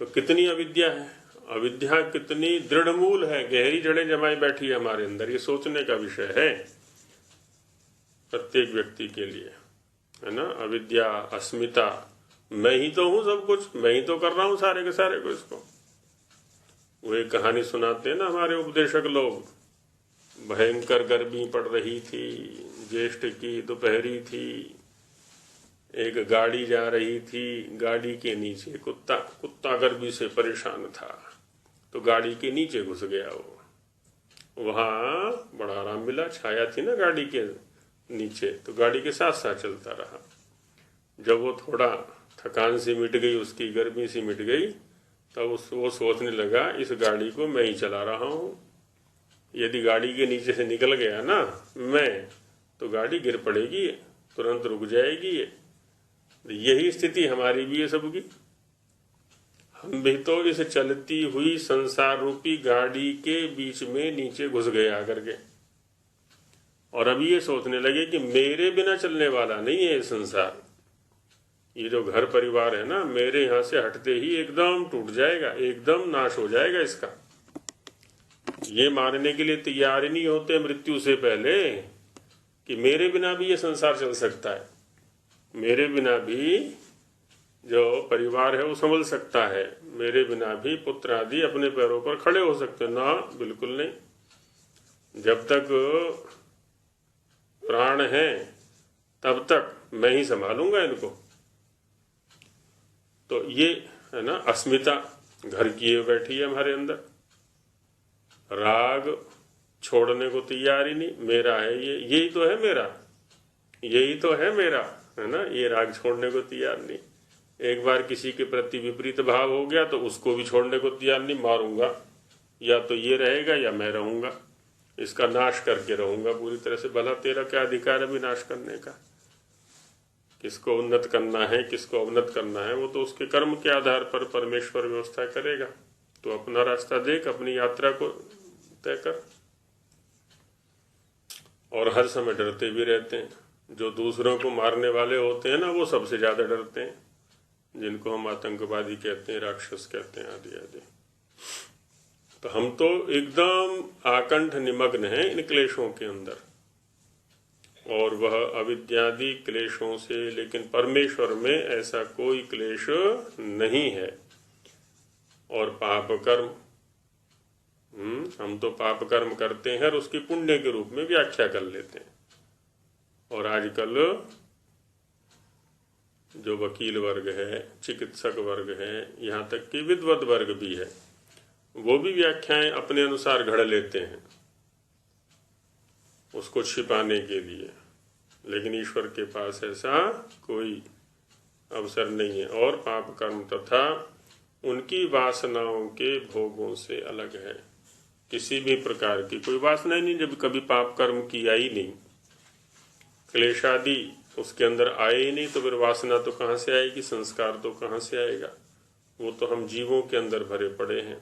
तो कितनी अविद्या है, अविद्या कितनी दृढ़ मूल है, गहरी जड़ें जमाई बैठी है हमारे अंदर। ये सोचने का विषय है प्रत्येक व्यक्ति के लिए, है ना। अविद्या, अस्मिता, मैं ही तो हूं सब कुछ, मैं ही तो कर रहा हूं सारे के सारे को। इसको वो एक कहानी सुनाते हैं ना हमारे उपदेशक लोग, भयंकर गर्मी पड़ रही थी, ज्येष्ठ की दोपहरी थी, एक गाड़ी जा रही थी, गाड़ी के नीचे कुत्ता गर्मी से परेशान था, तो गाड़ी के नीचे घुस गया वो। वहां बड़ा आराम मिला, छाया थी ना गाड़ी के नीचे, तो गाड़ी के साथ साथ चलता रहा। जब वो थोड़ा थकान सी मिट गई, उसकी गर्मी सी मिट गई, तब वो सोचने लगा इस गाड़ी को मैं ही चला रहा हूं। यदि गाड़ी के नीचे से निकल गया ना मैं, तो गाड़ी गिर पड़ेगी, तुरंत रुक जाएगी। यही स्थिति हमारी भी है सबकी। हम भी तो इस चलती हुई संसार रूपी गाड़ी के बीच में नीचे घुस गए आकर के, और अब ये सोचने लगे कि मेरे बिना चलने वाला नहीं है ये संसार। ये जो घर परिवार है ना, मेरे यहां से हटते ही एकदम टूट जाएगा, एकदम नाश हो जाएगा इसका। ये मानने के लिए तैयार ही नहीं होते मृत्यु से पहले कि मेरे बिना भी ये संसार चल सकता है, मेरे बिना भी जो परिवार है वो संभल सकता है, मेरे बिना भी पुत्र आदि अपने पैरों पर खड़े हो सकते हैं। ना, बिल्कुल नहीं। जब तक प्राण है तब तक मैं ही संभालूंगा इनको। तो ये है ना, अस्मिता घर किए बैठी है हमारे अंदर, राग छोड़ने को तैयार ही नहीं। मेरा है ये, यही तो है मेरा, यही तो है मेरा, है ना, ये राग छोड़ने को तैयार नहीं। एक बार किसी के प्रति विपरीत भाव हो गया तो उसको भी छोड़ने को तैयार नहीं, मारूंगा, या तो ये रहेगा या मैं रहूंगा, इसका नाश करके रहूंगा पूरी तरह से। भला तेरा क्या अधिकार है विनाश करने का? किसको उन्नत करना है, किसको अवनत करना है, वो तो उसके कर्म के आधार पर परमेश्वर व्यवस्था करेगा। तो अपना रास्ता देख, अपनी यात्रा को तय कर। और हर समय डरते भी रहते हैं। जो दूसरों को मारने वाले होते हैं ना, वो सबसे ज्यादा डरते हैं, जिनको हम आतंकवादी कहते हैं, राक्षस कहते हैं, आदि आदि। तो हम तो एकदम आकंठ निमग्न हैं इन क्लेशों के अंदर, और वह अविद्यादि क्लेशों से। लेकिन परमेश्वर में ऐसा कोई क्लेश नहीं है। और पाप कर्म, हम तो पाप कर्म करते हैं और उसकी पुण्य के रूप में व्याख्या कर लेते हैं। और आजकल जो वकील वर्ग है, चिकित्सक वर्ग है, यहाँ तक कि विद्वत वर्ग भी है, वो भी व्याख्याएं अपने अनुसार घड़ लेते हैं उसको छिपाने के लिए। लेकिन ईश्वर के पास ऐसा कोई अवसर नहीं है। और पाप कर्म तथा उनकी वासनाओं के भोगों से अलग है। किसी भी प्रकार की कोई वासना ही नहीं, जब कभी पाप कर्म किया ही नहीं, क्लेशादि उसके अंदर आए ही नहीं, तो फिर वासना तो कहाँ से आएगी, संस्कार तो कहाँ से आएगा? वो तो हम जीवों के अंदर भरे पड़े हैं।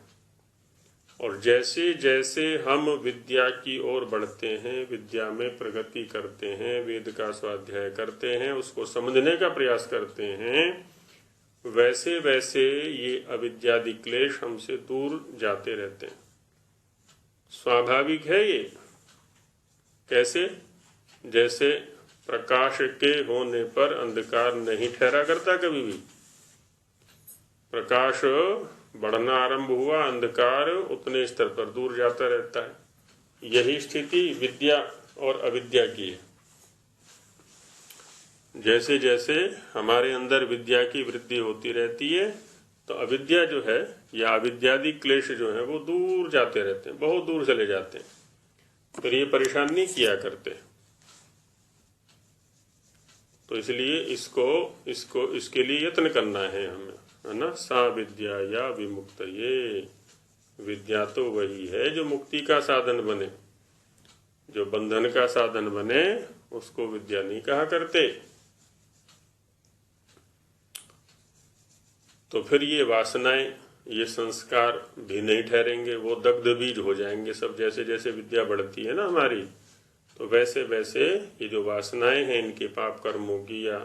और जैसे जैसे हम विद्या की ओर बढ़ते हैं, विद्या में प्रगति करते हैं, वेद का स्वाध्याय करते हैं, उसको समझने का प्रयास करते हैं, वैसे वैसे ये अविद्यादि क्लेश हमसे दूर जाते रहते हैं। स्वाभाविक है ये। कैसे? जैसे प्रकाश के होने पर अंधकार नहीं ठहरा करता कभी भी। प्रकाश बढ़ना आरंभ हुआ, अंधकार उतने स्तर पर दूर जाता रहता है। यही स्थिति विद्या और अविद्या की है। जैसे जैसे हमारे अंदर विद्या की वृद्धि होती रहती है, तो अविद्या जो है या अविद्यादि क्लेश जो है वो दूर जाते रहते हैं, बहुत दूर चले जाते हैं। फिर ये परेशान नहीं किया करते। तो इसलिए इसके लिए यत्न करना है हमें, है ना। सा विद्या या विमुक्त, ये विद्या तो वही है जो मुक्ति का साधन बने। जो बंधन का साधन बने उसको विद्या नहीं कहा करते। तो फिर ये वासनाएं, ये संस्कार भी नहीं ठहरेंगे, वो दग्ध बीज हो जाएंगे सब। जैसे जैसे विद्या बढ़ती है ना हमारी, तो वैसे वैसे ये जो वासनाएं हैं इनके पाप कर्मों की या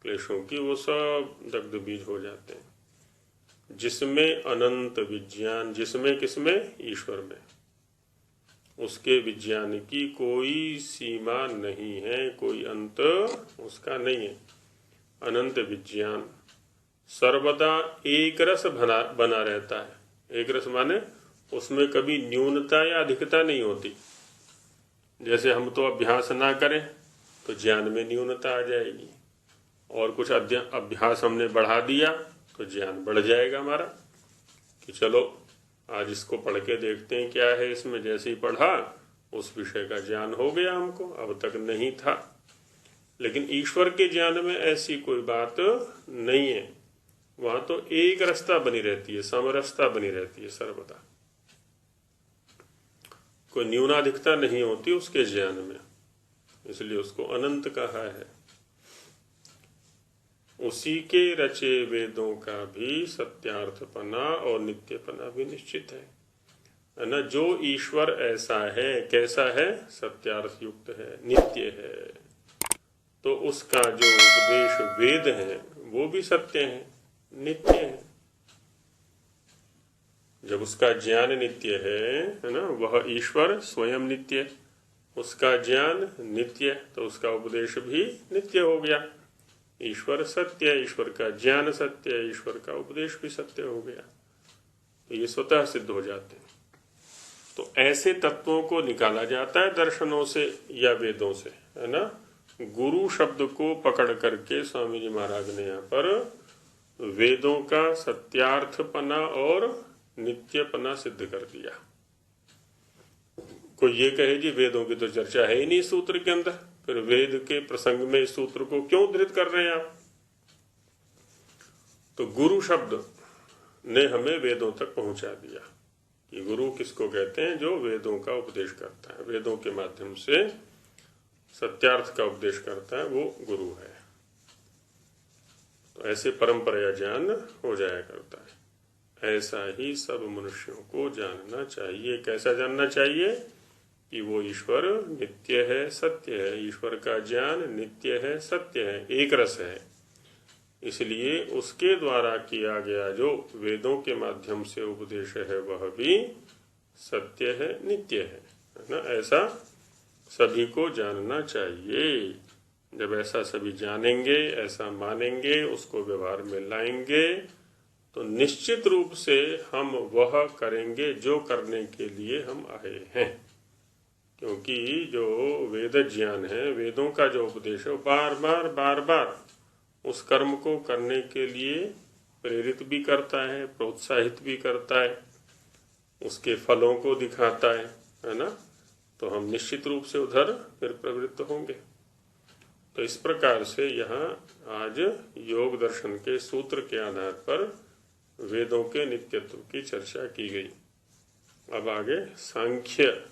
क्लेशों की, वो सब दग्ध बीज हो जाते हैं। जिसमें अनंत विज्ञान, जिसमें किसमें? ईश्वर में। उसके विज्ञान की कोई सीमा नहीं है, कोई अंत उसका नहीं है। अनंत विज्ञान सर्वदा एक रस बना रहता है। एक रस माने उसमें कभी न्यूनता या अधिकता नहीं होती। जैसे हम तो अभ्यास ना करें तो ज्ञान में न्यूनता आ जाएगी, और कुछ अभ्यास हमने बढ़ा दिया तो ज्ञान बढ़ जाएगा हमारा, कि चलो आज इसको पढ़ के देखते हैं क्या है इसमें। जैसे ही पढ़ा उस विषय का ज्ञान हो गया हमको, अब तक नहीं था। लेकिन ईश्वर के ज्ञान में ऐसी कोई बात नहीं है। वहां तो एक रसता बनी रहती है, समरसता बनी रहती है सर्वदा। कोई न्यूनाधिकता नहीं होती उसके ज्ञान में, इसलिए उसको अनंत कहा है। उसी के रचे वेदों का भी सत्यार्थपना और नित्यपना भी निश्चित है ना। जो ईश्वर ऐसा है, कैसा है, सत्यार्थ युक्त है, नित्य है, तो उसका जो उपदेश वेद है वो भी सत्य है, नित्य है। जब उसका ज्ञान नित्य है ना, वह ईश्वर स्वयं नित्य, उसका ज्ञान नित्य, तो उसका उपदेश भी नित्य हो गया। ईश्वर सत्य, ईश्वर का ज्ञान सत्य, ईश्वर का उपदेश भी सत्य हो गया, तो ये स्वतः सिद्ध हो जाते हैं। तो ऐसे तत्वों को निकाला जाता है दर्शनों से या वेदों से, है ना। गुरु शब्द को पकड़ करके स्वामी जी महाराज ने यहाँ पर वेदों का सत्यार्थपना और नित्यपना सिद्ध कर दिया। कोई ये कहे जी वेदों की तो चर्चा है ही नहीं सूत्र के अंदर, फिर वेद के प्रसंग में इस सूत्र को क्यों उद्धृत कर रहे हैं आप? तो गुरु शब्द ने हमें वेदों तक पहुंचा दिया कि गुरु किसको कहते हैं, जो वेदों का उपदेश करता है, वेदों के माध्यम से सत्यार्थ का उपदेश करता है, वो गुरु है। तो ऐसे परंपरा ज्ञान हो जाया करता है। ऐसा ही सब मनुष्यों को जानना चाहिए। कैसा जानना चाहिए? कि वो ईश्वर नित्य है, सत्य है, ईश्वर का ज्ञान नित्य है, सत्य है, एक रस है। इसलिए उसके द्वारा किया गया जो वेदों के माध्यम से उपदेश है वह भी सत्य है, नित्य है ना। ऐसा सभी को जानना चाहिए। जब ऐसा सभी जानेंगे, ऐसा मानेंगे, उसको व्यवहार में लाएंगे, तो निश्चित रूप से हम वह करेंगे जो करने के लिए हम आए हैं। क्योंकि जो वेद ज्ञान है, वेदों का जो उपदेश है, बार बार उस कर्म को करने के लिए प्रेरित भी करता है, प्रोत्साहित भी करता है, उसके फलों को दिखाता है ना। तो हम निश्चित रूप से उधर फिर प्रवृत्त होंगे। तो इस प्रकार से यहाँ आज योग दर्शन के सूत्र के आधार पर वेदों के नित्यत्व की चर्चा की गई। अब आगे सांख्य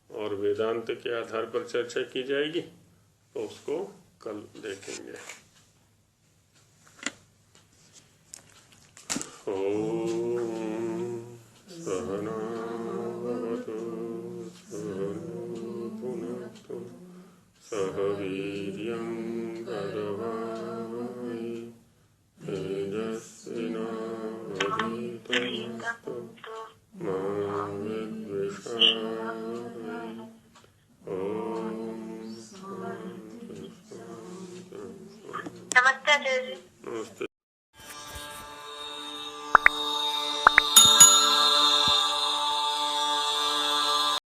और वेदांत के आधार पर चर्चा की जाएगी, तो उसको कल देखेंगे। ओम सहना भवतु सहनो भुनक्तु सह वीर्यं करवावहै तेजस्विनावधीतमस्तु मा विद्विषावहै। नमस्ते आचार्य जी। नमस्ते।